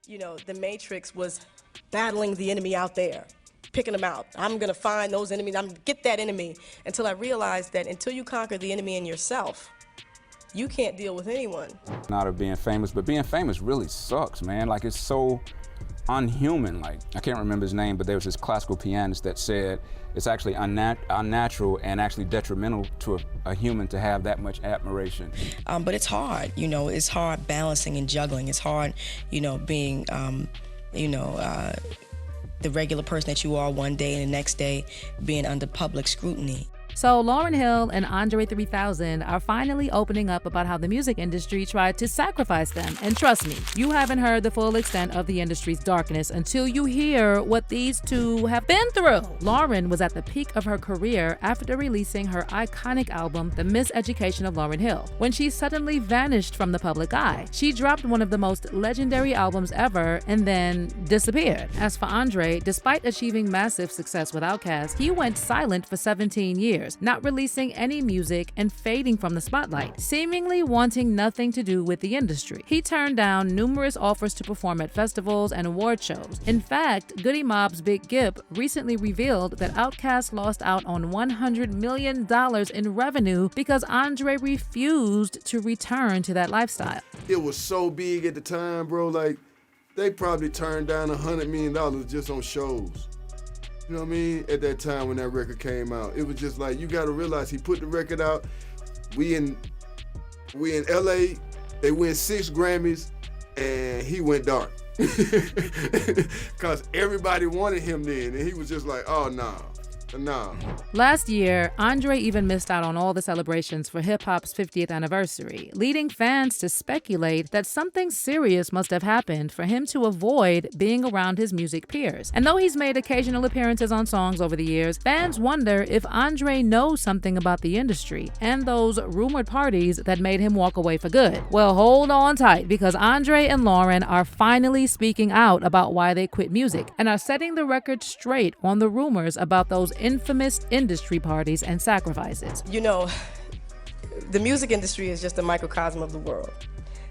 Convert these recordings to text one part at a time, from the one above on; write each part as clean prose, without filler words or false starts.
the Matrix was battling the enemy out there, picking them out. I'm gonna find those enemies, I'm gonna get that enemy, until I realized that until you conquer the enemy in yourself, you can't deal with anyone. Not of being famous, but being famous really sucks, man. Like, it's so unhuman. Like, I can't remember his name, but there was this classical pianist that said it's actually unnatural and actually detrimental to a human to have that much admiration. But it's hard, it's hard balancing and juggling. It's hard, being, the regular person that you are one day and the next day being under public scrutiny. So Lauryn Hill and Andre 3000 are finally opening up about how the music industry tried to sacrifice them. And trust me, you haven't heard the full extent of the industry's darkness until you hear what these two have been through. Lauryn was at the peak of her career after releasing her iconic album, The Miseducation of Lauryn Hill, when she suddenly vanished from the public eye. She dropped one of the most legendary albums ever and then disappeared. As for Andre, despite achieving massive success with Outkast, he went silent for 17 years. Not releasing any music and fading from the spotlight, seemingly wanting nothing to do with the industry. He turned down numerous offers to perform at festivals and award shows. In fact, Goody Mob's Big Gip recently revealed that Outkast lost out on $100 million in revenue because Andre refused to return to that lifestyle. It was so big at the time, bro, like, they probably turned down $100 million just on shows. You know what I mean? At that time when that record came out, it was just like, you gotta realize he put the record out. We in LA, they win 6 Grammys, and he went dark. Cause everybody wanted him then, and he was just like, oh nah. No. Last year, Andre even missed out on all the celebrations for hip-hop's 50th anniversary, leading fans to speculate that something serious must have happened for him to avoid being around his music peers. And though he's made occasional appearances on songs over the years, fans wonder if Andre knows something about the industry and those rumored parties that made him walk away for good. Well, hold on tight, because Andre and Lauryn are finally speaking out about why they quit music and are setting the record straight on the rumors about those infamous industry parties and sacrifices. The music industry is just a microcosm of the world.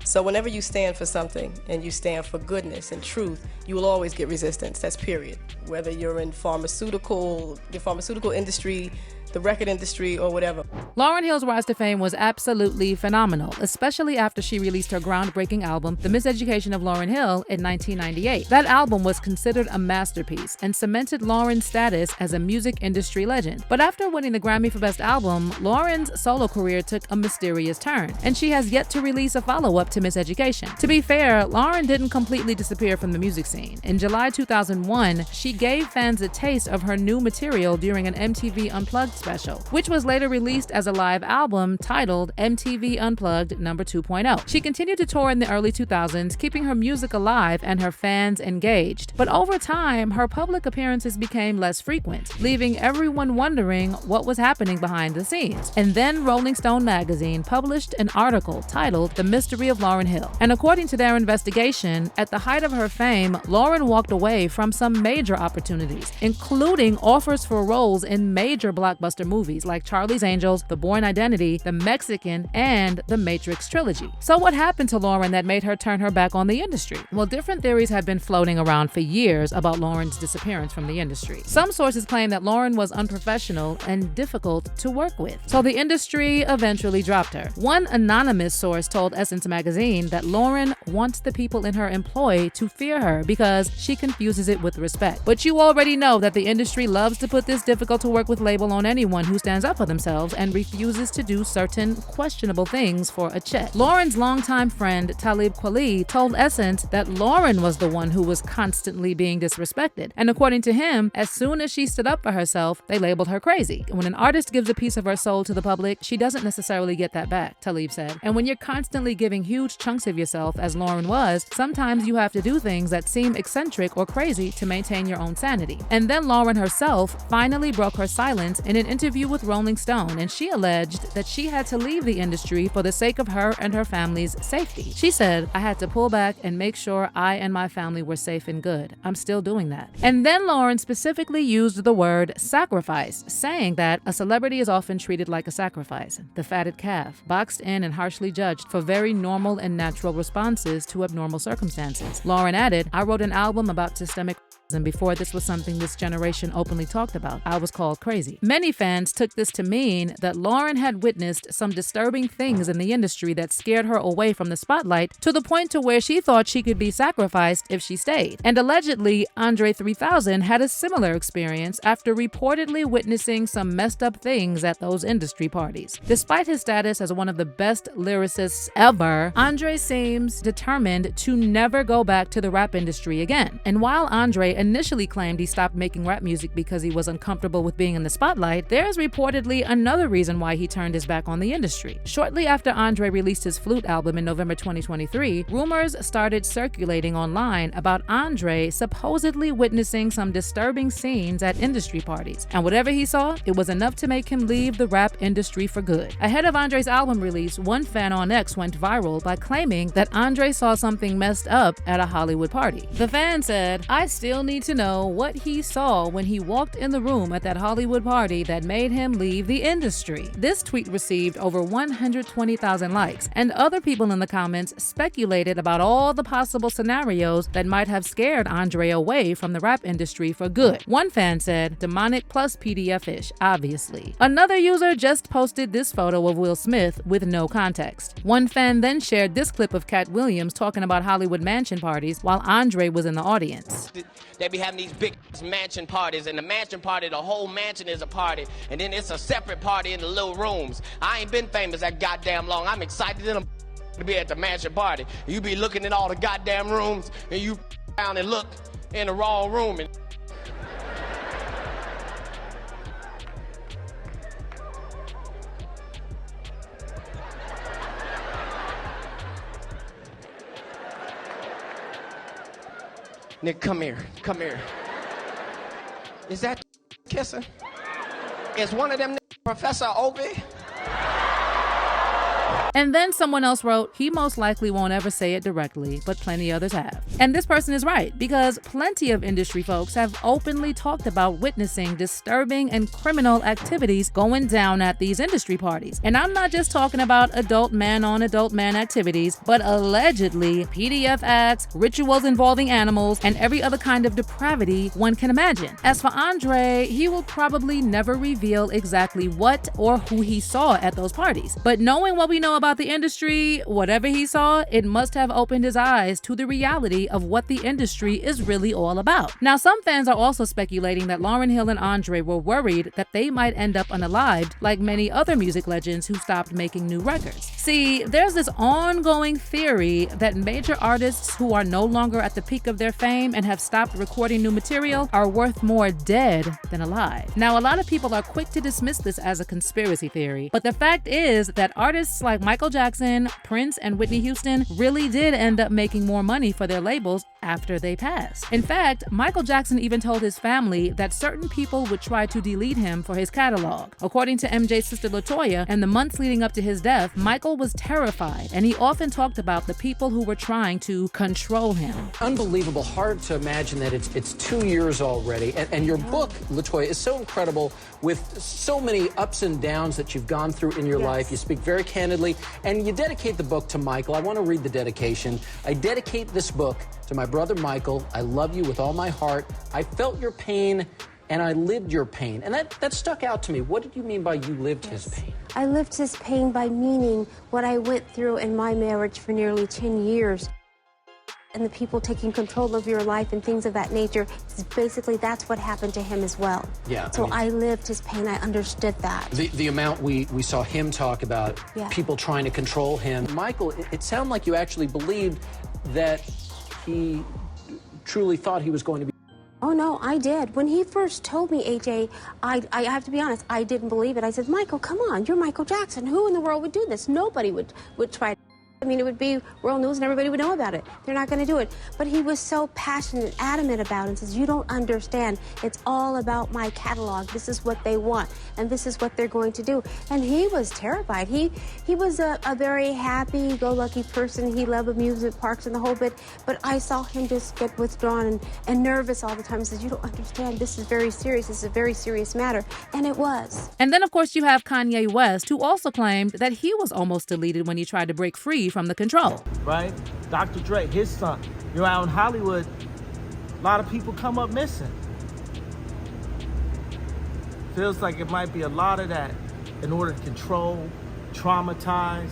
So whenever you stand for something and you stand for goodness and truth, you will always get resistance. That's period. Whether you're in the pharmaceutical industry, the record industry, or whatever. Lauryn Hill's rise to fame was absolutely phenomenal, especially after she released her groundbreaking album, The Miseducation of Lauryn Hill, in 1998. That album was considered a masterpiece and cemented Lauryn's status as a music industry legend. But after winning the Grammy for Best Album, Lauryn's solo career took a mysterious turn, and she has yet to release a follow-up to Miseducation. To be fair, Lauryn didn't completely disappear from the music scene. In July 2001, she gave fans a taste of her new material during an MTV Unplugged special, which was later released as a live album titled MTV Unplugged No. 2.0. She continued to tour in the early 2000s, keeping her music alive and her fans engaged. But over time, her public appearances became less frequent, leaving everyone wondering what was happening behind the scenes. And then Rolling Stone magazine published an article titled The Mystery of Lauryn Hill. And according to their investigation, at the height of her fame, Lauryn walked away from some major opportunities, including offers for roles in major blockbuster movies like Charlie's Angels, The Bourne Identity, The Mexican, and The Matrix trilogy. So what happened to Lauryn that made her turn her back on the industry? Well, different theories have been floating around for years about Lauryn's disappearance from the industry. Some sources claim that Lauryn was unprofessional and difficult to work with, so the industry eventually dropped her. One anonymous source told Essence magazine that Lauryn wants the people in her employ to fear her because she confuses it with respect. But you already know that the industry loves to put this difficult to work with label on anyone who stands up for themselves and refuses to do certain questionable things for a check. Lauryn's longtime friend Talib Kweli told Essence that Lauryn was the one who was constantly being disrespected. And according to him, as soon as she stood up for herself, they labeled her crazy. When an artist gives a piece of her soul to the public, she doesn't necessarily get that back, Talib said. And when you're constantly giving huge chunks of yourself, as Lauryn was, sometimes you have to do things that seem eccentric or crazy to maintain your own sanity. And then Lauryn herself finally broke her silence in an interview with Rolling Stone, and she alleged that she had to leave the industry for the sake of her and her family's safety. She said, "I had to pull back and make sure I and my family were safe and good. I'm still doing that." And then Lauryn specifically used the word sacrifice, saying that a celebrity is often treated like a sacrifice, the fatted calf, boxed in and harshly judged for very normal and natural responses to abnormal circumstances. Lauryn added, "I wrote an album about systemic and before this was something this generation openly talked about. I was called crazy." Many fans took this to mean that Lauryn had witnessed some disturbing things in the industry that scared her away from the spotlight to the point to where she thought she could be sacrificed if she stayed. And allegedly, Andre 3000 had a similar experience after reportedly witnessing some messed up things at those industry parties. Despite his status as one of the best lyricists ever, Andre seems determined to never go back to the rap industry again. And while Andre initially claimed he stopped making rap music because he was uncomfortable with being in the spotlight, there's reportedly another reason why he turned his back on the industry. Shortly after Andre released his Flute album in November 2023, rumors started circulating online about Andre supposedly witnessing some disturbing scenes at industry parties. And whatever he saw, it was enough to make him leave the rap industry for good. Ahead of Andre's album release, one fan on X went viral by claiming that Andre saw something messed up at a Hollywood party. The fan said, "I still need to know what he saw when he walked in the room at that Hollywood party that made him leave the industry." This tweet received over 120,000 likes, and other people in the comments speculated about all the possible scenarios that might have scared Andre away from the rap industry for good. One fan said, "Demonic plus PDF-ish, obviously." Another user just posted this photo of Will Smith with no context. One fan then shared this clip of Cat Williams talking about Hollywood mansion parties while Andre was in the audience. They be having these big mansion parties, and the mansion party, the whole mansion is a party, and then it's a separate party in the little rooms. I ain't been famous that goddamn long. I'm excited to be at the mansion party. You be looking in all the goddamn rooms, and you down and look in the wrong room. And Nick, come here. Come here. Is that kissing? Is one of them Professor Obi? And then someone else wrote, "He most likely won't ever say it directly, but plenty others have." And this person is right, because plenty of industry folks have openly talked about witnessing disturbing and criminal activities going down at these industry parties. And I'm not just talking about adult man on adult man activities, but allegedly PDF acts, rituals involving animals, and every other kind of depravity one can imagine. As for Andre, he will probably never reveal exactly what or who he saw at those parties. But knowing what we know about the industry, whatever he saw, it must have opened his eyes to the reality of what the industry is really all about. Now, some fans are also speculating that Lauryn Hill and Andre were worried that they might end up unalived like many other music legends who stopped making new records. See, there's this ongoing theory that major artists who are no longer at the peak of their fame and have stopped recording new material are worth more dead than alive. Now, a lot of people are quick to dismiss this as a conspiracy theory, but the fact is that artists like Michael Jackson, Prince, and Whitney Houston really did end up making more money for their labels after they passed. In fact, Michael Jackson even told his family that certain people would try to delete him for his catalog. According to MJ's sister LaToya, in the months leading up to his death, Michael was terrified, and he often talked about the people who were trying to control him. Unbelievable. Hard to imagine that it's 2 years already. And your book, LaToya, is so incredible with so many ups and downs that you've gone through in your life. You speak very candidly, and you dedicate the book to Michael. I want to read the dedication. "I dedicate this book to my brother Michael. I love you with all my heart. I felt your pain, and I lived your pain." And that stuck out to me. What did you mean by you lived his pain? I lived his pain by meaning what I went through in my marriage for nearly 10 years. And the people taking control of your life and things of that nature, basically that's what happened to him as well. Yeah. So I lived his pain. I understood that. The amount we saw him talk about people trying to control him. Michael, it sounded like you actually believed that he truly thought he was going to be. Oh, no, I did. When he first told me, AJ, I have to be honest, I didn't believe it. I said, Michael, come on, you're Michael Jackson. Who in the world would do this? Nobody would try. mean, it would be world news and everybody would know about it. They're not going to do it. But he was so passionate and adamant about it and says, you don't understand. It's all about my catalog. This is what they want, and this is what they're going to do. And he was terrified. He was a very happy-go-lucky person. He loved amusement parks and the whole bit. But I saw him just get withdrawn and nervous all the time. He says, you don't understand. This is very serious. This is a very serious matter. And it was. And then, of course, you have Kanye West, who also claimed that he was almost deleted when he tried to break free from the control. Right? Dr. Dre, his son. You're out in Hollywood, a lot of people come up missing. Feels like it might be a lot of that in order to control, traumatize.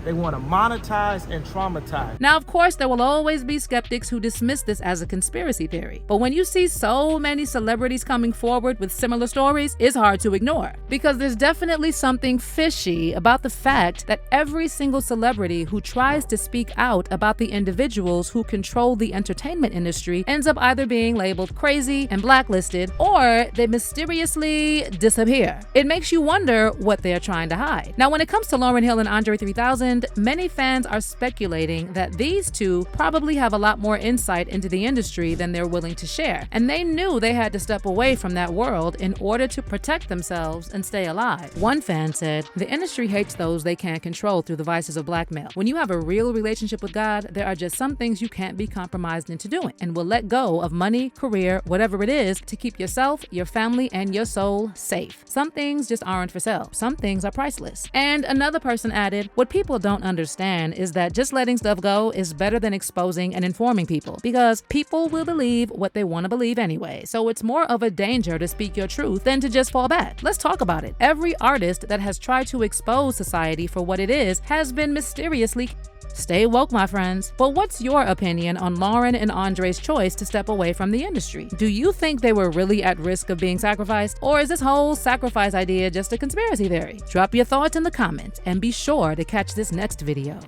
They want to monetize and traumatize. Now, of course, there will always be skeptics who dismiss this as a conspiracy theory. But when you see so many celebrities coming forward with similar stories, it's hard to ignore. Because there's definitely something fishy about the fact that every single celebrity who tries to speak out about the individuals who control the entertainment industry ends up either being labeled crazy and blacklisted, or they mysteriously disappear. It makes you wonder what they're trying to hide. Now, when it comes to Lauryn Hill and Andre 3000, many fans are speculating that these two probably have a lot more insight into the industry than they're willing to share, and they knew they had to step away from that world in order to protect themselves and stay alive. One fan said, "The industry hates those they can't control through the vices of blackmail. When you have a real relationship with God, there are just some things you can't be compromised into doing, and will let go of money, career, whatever it is, to keep yourself, your family, and your soul safe. Some things just aren't for sale. Some things are priceless." And another person added, "What people don't understand is that just letting stuff go is better than exposing and informing people, because people will believe what they want to believe anyway. So it's more of a danger to speak your truth than to just fall back. Let's talk about it. Every artist that has tried to expose society for what it is has been mysteriously..." Stay woke, my friends. But what's your opinion on Lauryn and Andre's choice to step away from the industry? Do you think they were really at risk of being sacrificed? Or is this whole sacrifice idea just a conspiracy theory? Drop your thoughts in the comments and be sure to catch this next video.